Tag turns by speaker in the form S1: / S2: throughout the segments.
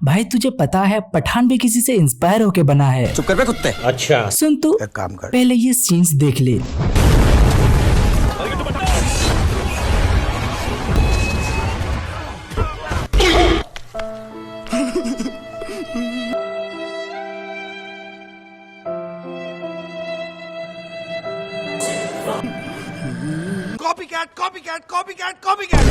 S1: भाई तुझे पता है पठान भी किसी से इंस्पायर होके बना है।
S2: चुप कर बे कुत्ते।
S3: अच्छा
S1: सुन तू,
S2: एक काम कर,
S1: पहले ये सीन्स देख ले।
S2: कॉपीकैट।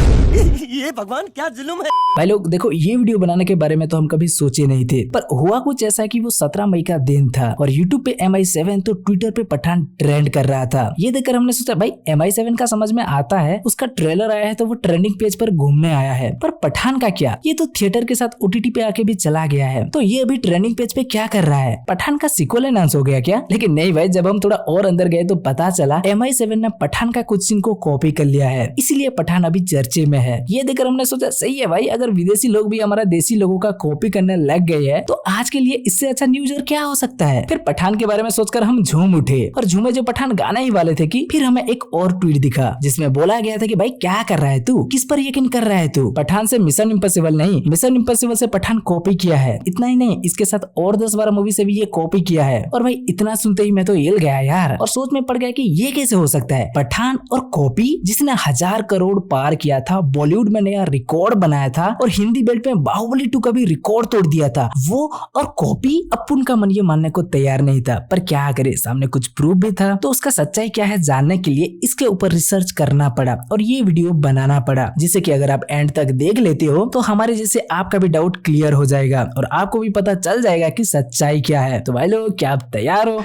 S2: ये भगवान क्या जुल्म है।
S1: भाई लोग देखो, ये वीडियो बनाने के बारे में तो हम कभी सोचे नहीं थे, पर हुआ कुछ ऐसा कि वो 17 मई का दिन था और YouTube पे MI7 तो ट्विटर पे पठान ट्रेंड कर रहा था। ये देखकर हमने सोचा भाई MI7 का समझ में आता है, उसका ट्रेलर आया है तो वो ट्रेंडिंग पेज पर घूमने आया है, पर पठान का क्या, ये तो थिएटर के साथ OTT पे आके भी चला गया है, तो ये अभी ट्रेंडिंग पेज पे क्या कर रहा है? पठान का सीक्वल अनाउंस हो गया क्या? लेकिन नहीं भाई, जब हम थोड़ा और अंदर गए तो पता चला MI7 ने पठान का कुछ सीन को कॉपी कर लिया है, इसीलिए पठान अभी चर्चे में है। ये देखकर हमने सोचा सही है भाई, अगर विदेशी लोग भी हमारा देसी लोगों का कॉपी करने लग गए हैं तो आज के लिए इससे अच्छा न्यूज और क्या हो सकता है। फिर पठान के बारे में सोचकर हम झूम उठे और झूमे जो पठान गाना ही वाले थे कि फिर हमें एक और ट्वीट दिखा जिसमें बोला गया था कि भाई क्या कर रहा है तू, किस पर यकीन कर रहा है तू? पठान से मिशन इम्पॉसिबल नहीं, मिशन इम्पॉसिबल से पठान कॉपी किया है। इतना ही नहीं, इसके साथ और 10-12 मूवी से भी ये कॉपी किया है। और भाई इतना सुनते ही मैं तो हिल गया यार, और सोच में पड़ गया कि ये कैसे हो सकता है? पठान और कॉपी, जिसने 1000 करोड़ पार किया था, बॉलीवुड में नया रिकॉर्ड बनाया था और हिंदी बेल्ट में बाहुबली 2 का भी रिकॉर्ड तोड़ दिया था, वो और कॉपी। अपुन का मन ये मानने को तैयार नहीं था, पर क्या करे, सामने कुछ प्रूफ भी था, तो उसका सच्चाई क्या है जानने के लिए इसके ऊपर रिसर्च करना पड़ा और ये वीडियो बनाना पड़ा, जिससे कि अगर आप एंड तक देख लेते हो तो हमारे जैसे आपका भी डाउट क्लियर हो जाएगा और आपको भी पता चल जाएगा कि सच्चाई क्या है। तो भाई लोग, क्या आप तैयार हो?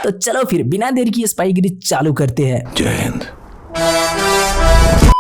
S1: तो चलो फिर बिना देर की स्पाईगिरी चालू करते हैं।
S2: जय हिंद।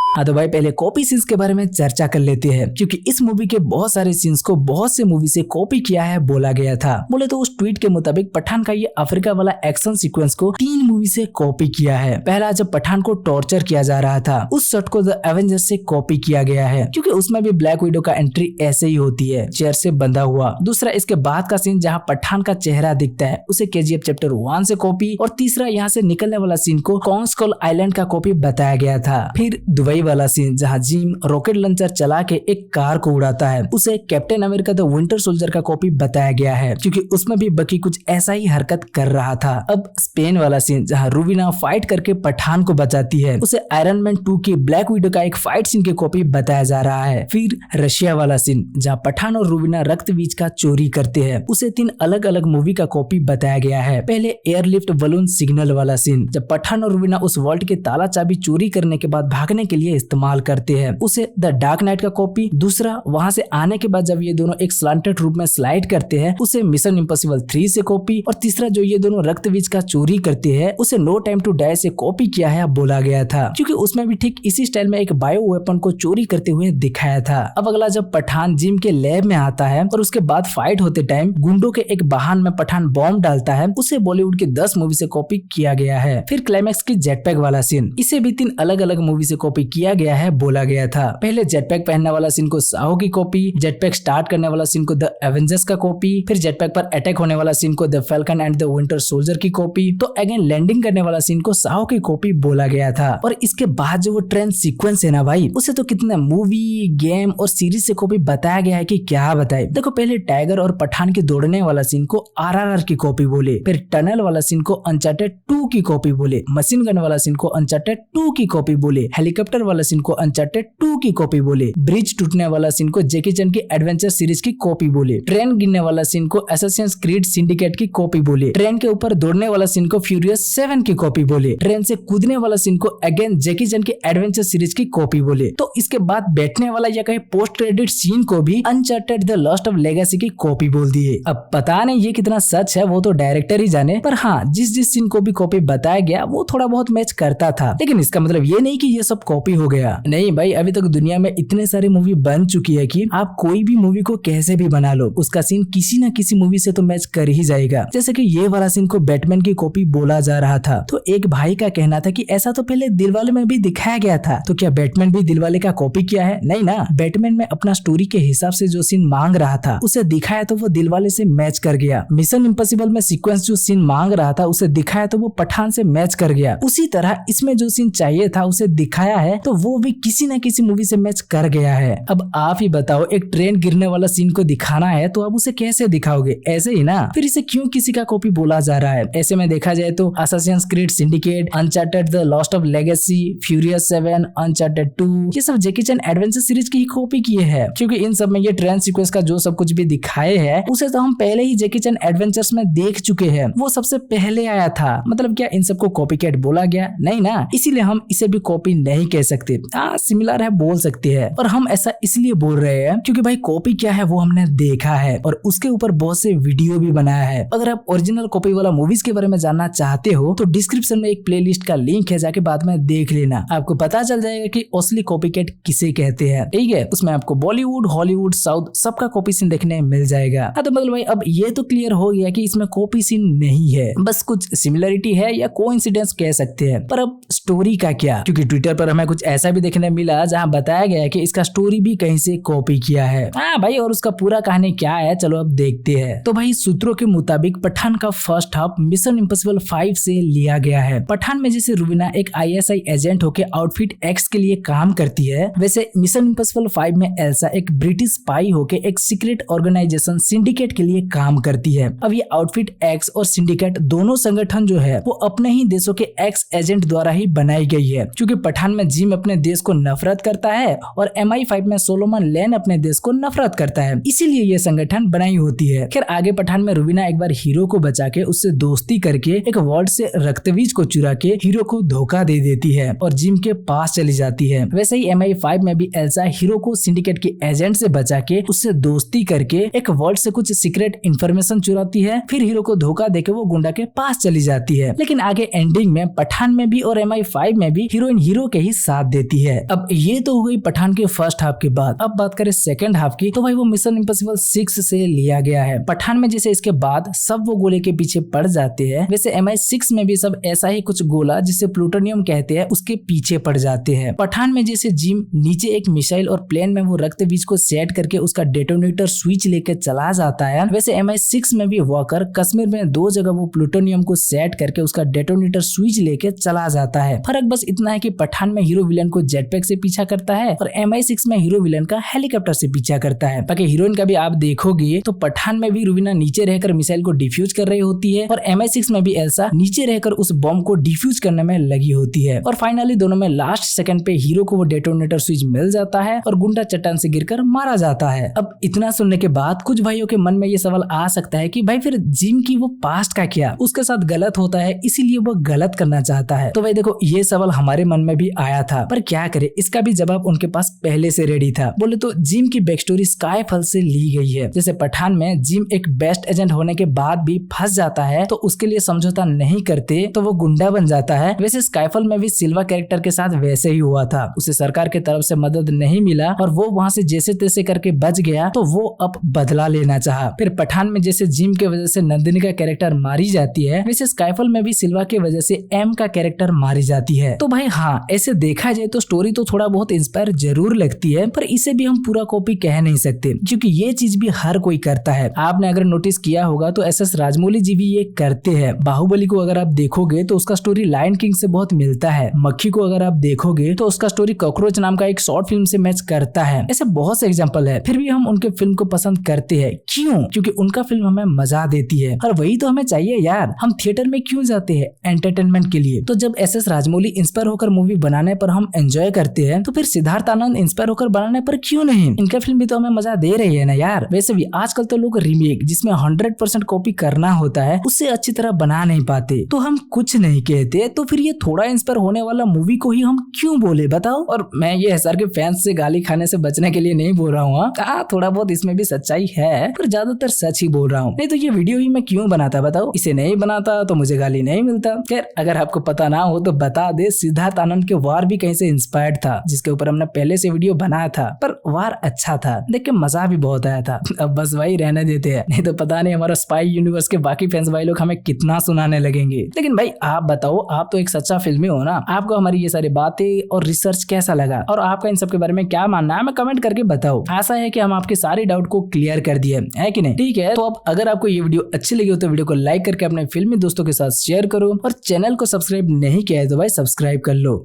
S1: हाँ तो भाई पहले कॉपी सीन्स के बारे में चर्चा कर लेते हैं, क्योंकि इस मूवी के बहुत सारे सीन्स को बहुत से मूवी से कॉपी किया है बोला गया था। बोले तो उस ट्वीट के मुताबिक पठान का ये अफ्रीका वाला एक्शन सीक्वेंस को 3 मूवी से कॉपी किया है। पहला, जब पठान को टॉर्चर किया जा रहा था, उस शॉट को द एवेंजर्स से कॉपी किया गया है, क्योंकि उसमें भी ब्लैक विडो का एंट्री ऐसे ही होती है, चेयर से बंधा हुआ। दूसरा, इसके बाद का सीन जहाँ पठान का चेहरा दिखता है, उसे KGF चैप्टर 1 से कॉपी। और तीसरा, यहाँ से निकलने वाला सीन को कॉन्ग स्कल आइलैंड का कॉपी बताया गया था। फिर दुबई वाला सीन जहाँ जिम रॉकेट लॉन्चर चला के एक कार को उड़ाता है, उसे captain America the winter soldier का कॉपी बताया गया है, क्योंकि उसमें भी बकी कुछ ऐसा ही हरकत कर रहा था। अब स्पेन वाला सीन जहाँ रूबीना फाइट करके पठान को बचाती है, उसे आयरन मैन 2 की ब्लैक विडो का एक फाइट सीन की कॉपी बताया जा रहा है। फिर रशिया वाला सीन जहाँ पठान और रूबीना रक्त बीज का चोरी करते हैं, उसे 3 अलग अलग मूवी का कॉपी बताया गया है। पहले एयरलिफ्ट बलून सिग्नल वाला सीन, जब पठान और रूबीना उस वॉल्ट के ताला चाबी चोरी करने के बाद भागने के लिए इस्तेमाल करते हैं, उसे द डार्क नाइट का कॉपी। दूसरा, वहां से आने के बाद जब ये दोनों एक स्लांटेड रूप में स्लाइड करते हैं, उसे मिशन इम्पॉसिबल 3 से कॉपी। और तीसरा, जो ये दोनों रक्त बीज का चोरी करते हैं, उसे नो टाइम टू डाई से कॉपी किया है बोला गया था, क्योंकि उसमें भी ठीक इसी स्टाइल में एक बायो वेपन को चोरी करते हुए दिखाया था। अब अगला, जब पठान जिम के लैब में आता है और उसके बाद फाइट होते टाइम गुंडों के एक वाहन में पठान बॉम्ब डालता है, उसे बॉलीवुड के 10 मूवी से कॉपी किया गया है। फिर क्लाइमैक्स की जेटपैक वाला सीन, इसे भी 3 अलग अलग मूवी से कॉपी किया गया है बोला गया था। पहले जेटपैक पहनने वाला सीन को साहो की कॉपी, जेटपैक स्टार्ट करने वाला सीन को द एवेंजर्स का कॉपी, फिर जेटपैक पर अटैक होने वाला सीन को the falcon and the winter soldier की कॉपी, तो अगेन लैंडिंग करने वाला सीन को साहो की कॉपी बोला गया था। और इसके बाद जो वो ट्रेन सीक्वेंस है ना भाई, उसे तो कितने मूवी, गेम और सीरीज से कॉपी बताया गया है कि क्या बताए। देखो, पहले टाइगर और पठान के दौड़ने वाला सीन को RRR की कॉपी बोले, फिर टनल वाला सीन को अनचार्टेड 2 की कॉपी बोले, मशीन गन वाला सीन को अनचार्टेड 2 की कॉपी बोले, हेलीकॉप्टर वाला सीन को अनचार्टेड 2 की कॉपी बोले, ब्रिज टूटने वाला सीन को जैकी चैन की एडवेंचर सीरीज की कॉपी बोले, ट्रेन गिरने वाला सीन को असैसिन्स क्रीड सिंडिकेट की कॉपी बोले, ट्रेन के ऊपर दौड़ने वाला सीन को फ्यूरियस 7 की कॉपी बोले, ट्रेन से कूदने वाला सीन को अगेन जैकी चैन की एडवेंचर सीरीज की कॉपी बोले। तो इसके बाद बैठने वाला या कहीं पोस्ट क्रेडिट सीन को भी uncharted the lost of legacy की कॉपी बोल दिए। अब पता नहीं ये कितना सच है, वो तो डायरेक्टर ही जाने, पर हाँ, जिस सीन को भी कॉपी बताया गया वो थोड़ा बहुत मैच करता था। लेकिन इसका मतलब ये नहीं कि ये सब कॉपी हो गया। नहीं भाई, अभी तक दुनिया में इतने सारी मूवी बन चुकी है कि आप कोई भी मूवी को कैसे भी बना लो, उसका सीन किसी न किसी मूवी से तो मैच कर ही जाएगा। जैसे कि ये वाला सीन को बैटमैन की कॉपी बोला जा रहा था, तो एक भाई का कहना था कि ऐसा तो पहले दिलवाले में भी दिखाया गया था, तो क्या बैटमैन भी दिलवाले का कॉपी किया है? नहीं ना, बैटमैन में अपना स्टोरी के हिसाब से जो सीन मांग रहा था उसे दिखाया तो वो दिलवाले से मैच कर गया। मिशन इम्पॉसिबल में सीक्वेंस जो सीन मांग रहा था उसे दिखाया तो वो पठान से मैच कर गया। उसी तरह इसमें जो सीन चाहिए था उसे दिखाया है तो वो भी किसी न किसी मूवी से मैच कर गया है। अब आप ही बताओ, एक ट्रेन गिरने वाला सीन को दिखाना है तो आप उसे कैसे दिखाओगे? ऐसे ही ना। फिर इसे क्यों किसी का कॉपी बोला जा रहा है? ऐसे में देखा जाए तो Assassin's creed syndicate, uncharted the lost of legacy, furious 7, uncharted 2, ये सब जैकी चैन एडवेंचर सीरीज की ही कॉपी किए हैं, क्योंकि इन सब में ये ट्रेन सीक्वेंस का जो सब कुछ भी दिखाए हैं उसे तो हम पहले ही जैकी चैन एडवेंचर्स में देख चुके हैं। वो सबसे पहले आया था। मतलब क्या इन सबको कॉपी कैट बोला गया? नहीं ना। इसीलिए हम इसे भी कॉपी नहीं कह सकते। सिमिलर है बोल सकते हैं। और हम ऐसा इसलिए बोल रहे हैं क्योंकि भाई कॉपी क्या है वो हमने देखा है और उसके ऊपर बहुत से वीडियो भी बनाया है। अगर आप ओरिजिनल कॉपी वाला मूवीज के बारे में जानना चाहते हो तो डिस्क्रिप्शन में एक प्लेलिस्ट का लिंक है, जाके बाद में देख लेना। आपको पता चल जाएगा कि असली कॉपी कैट किसे कहते हैं। ठीक है, उसमें आपको बॉलीवुड, हॉलीवुड, साउथ सबका कॉपी सीन देखने मिल जाएगा। तो मतलब भाई अब ये तो क्लियर हो गया कि इसमें कॉपी सीन नहीं है, बस कुछ सिमिलरिटी है या कोइंसिडेंस कह सकते हैं। पर अब स्टोरी का क्या? क्योंकि ट्विटर पर हमें कुछ ऐसा भी देखने मिला जहां बताया गया है कि इसका स्टोरी भी कहीं से कॉपी किया है। भाई, और उसका पूरा कहानी क्या है चलो अब देखते हैं। तो भाई सूत्रों के मुताबिक पठान का फर्स्ट हाफ मिशन इम्पॉसिबल 5 से लिया गया है। पठान में जैसे रुबीना एक ISI एजेंट होके आउटफिट X के लिए काम करती है, वैसे मिशन इम्पॉसिबल 5 में एल्सा एक ब्रिटिश स्पाई होके एक सीक्रेट ऑर्गेनाइजेशन सिंडिकेट के लिए काम करती है। अब ये आउटफिट X और सिंडिकेट दोनों संगठन जो है वो अपने ही देशों के X एजेंट द्वारा ही बनाई गई है, क्योंकि पठान में जिम अपने देश को नफरत करता है और MI5 में सोलोमन लेन अपने देश को नफरत करता है, इसीलिए ये संगठन बनाई होती है। खैर आगे पठान में रुबीना एक बार हीरो को बचा के उससे दोस्ती करके एक वार्ड से रक्तबीज को चुरा के हीरो को धोखा दे देती है और जिम के पास चली जाती है। वैसे ही MI5 में भी एल्सा हीरो को सिंडिकेट के एजेंट से बचा के उससे दोस्ती करके एक वार्ड से कुछ सीक्रेट इंफॉर्मेशन चुराती है, फिर हीरो को धोखा देके वो गुंडा के पास चली जाती है। लेकिन आगे एंडिंग में पठान में भी और MI5 में भी हीरोइन हीरो के ही साथ देती है। अब ये तो हो गई पठान के फर्स्ट हाफ की बात। अब बात करें सेकंड हाफ की, तो भाई वो मिशन इम्पॉसिबल 6 से लिया गया है। पठान में जैसे इसके बाद सब वो गोले के पीछे पड़ जाते हैं, वैसे MI6 में भी सब ऐसा ही कुछ गोला जिसे प्लूटोनियम कहते हैं उसके पीछे पड़ जाते हैं। पठान में जैसे जिम नीचे एक मिसाइल और प्लेन में वो रक्त बीज को सेट करके उसका डेटोनेटर स्विच लेकर चला जाता है, वैसे MI6 में भी वॉकर कश्मीर में 2 जगह वो प्लूटोनियम को सेट करके उसका डेटोनेटर स्विच लेके चला जाता है। फर्क बस इतना है कि पठान में हीरो विलन को जेटपैक से पीछा करता है और MI6 में हीरो विलन का हेलीकॉप्टर से पीछा करता है। बाकी हीरोइन का भी आप देखोगे तो पठान में भी रुबीना नीचे रहकर मिसाइल को डिफ्यूज कर रही होती है और MI6 में भी एल्सा नीचे रहकर उस बम को डिफ्यूज करने में लगी होती है। और फाइनली दोनों में लास्ट सेकंड पे हीरो को वो डेटोनेटर स्विच मिल जाता है और गुंडा चट्टान से गिरकर मारा जाता है। अब इतना सुनने के बाद कुछ भाइयों के मन में ये सवाल आ सकता है कि भाई फिर जिम की वो पास्ट का क्या? उसके साथ गलत होता है इसीलिए वो गलत करना चाहता है। तो भाई देखो ये सवाल हमारे मन में भी आया था, पर क्या करे, इसका भी जवाब उनके पास पहले से रेडी था। बोले तो जिम की बैक स्टोरी स्काईफॉल से ली गई है। जैसे पठान में जिम एक बेस्ट एजेंट होने के बाद भी फंस जाता है तो उसके लिए समझौता नहीं करते तो वो गुंडा बन जाता है, वैसे स्काईफॉल में भी सिल्वा कैरेक्टर के साथ वैसे ही हुआ था। उसे सरकार की तरफ से मदद नहीं मिला और वो वहां से जैसे तैसे करके बच गया तो वो अब बदला लेना चाहा। फिर पठान में जैसे जिम के वजह से नंदिनी का कैरेक्टर मारी जाती है, वैसे स्काईफॉल में भी सिल्वा की वजह से एम का कैरेक्टर मारी जाती है। तो भाई हाँ, ऐसे देखा जाए तो स्टोरी तो थोड़ा बहुत इंस्पायर जरूर लगती है, पर इसे भी हम पूरा कॉपी कह नहीं सकते क्योंकि ये चीज भी हर कोई करता है। आपने अगर नोटिस किया होगा तो SS राजमौली जी भी ये करते हैं। बाहुबली को अगर आप देखोगे तो उसका स्टोरी लायन किंग से बहुत मिलता है। मक्खी को अगर आप देखोगे तो उसका स्टोरी कॉकरोच नाम का एक शॉर्ट फिल्म से मैच करता है। ऐसे बहुत से एग्जांपल है, फिर भी हम उनके फिल्म को पसंद करते हैं। क्यों? क्योंकि उनका फिल्म हमें मजा देती है और वही तो हमें चाहिए यार। हम थिएटर में क्यों जाते हैं? एंटरटेनमेंट के लिए। तो जब SS राजमौली इंस्पायर होकर मूवी बनाने पर हम एंजॉय करते हैं तो फिर सिद्धार्थ आनंद इंस्पायर होकर बनाने पर क्यों नहीं? इनका फिल्म भी तो हमें मजा दे रही है ना यार। वैसे भी आजकल तो लोग रीमेक जिसमें 100% कॉपी करना होता है उससे अच्छी तरह बना नहीं पाते, तो हम कुछ नहीं कहते। तो फिर ये थोड़ा इंस्पायर होने वाला मूवी को ही हम क्यों बोले बताओ? और मैं ये SR के फैंस से गाली खाने से बचने के लिए नहीं बोल रहा हूँ, थोड़ा बहुत इसमें भी सच्चाई है पर ज्यादातर सच ही बोल रहा हूँ। नहीं तो ये वीडियो ही मैं क्यों बनाता बताओ? इसे नहीं बनाता तो मुझे गाली नहीं मिलता। खैर अगर आपको पता ना हो तो बता दे, सिद्धार्थ आनंद के वार भी कहीं से इंस्पायर्ड था जिसके ऊपर हमने पहले से वीडियो बनाया था, पर वार अच्छा था, देख के मजा भी बहुत आया था। अब बस वही रहने देते हैं, नहीं तो पता नहीं हमारा स्पाई यूनिवर्स के बाकी फैंस भाई लोग हमें कितना सुनाने लगेंगे। लेकिन भाई आप बताओ, आप तो एक सच्चा फिल्मी हो ना, आपको हमारी ये सारी बातें और रिसर्च कैसा लगा और आपका इन सब के बारे में क्या मानना है, हमें कमेंट करके बताओ। आशा है कि हम आपके सारे डाउट को क्लियर कर दिए है कि नहीं? ठीक है, तो अब अगर आपको ये वीडियो अच्छी लगी हो तो वीडियो को लाइक करके अपने फिल्मी दोस्तों के साथ शेयर करो और चैनल को सब्सक्राइब नहीं किया है तो भाई सब्सक्राइब कर लो।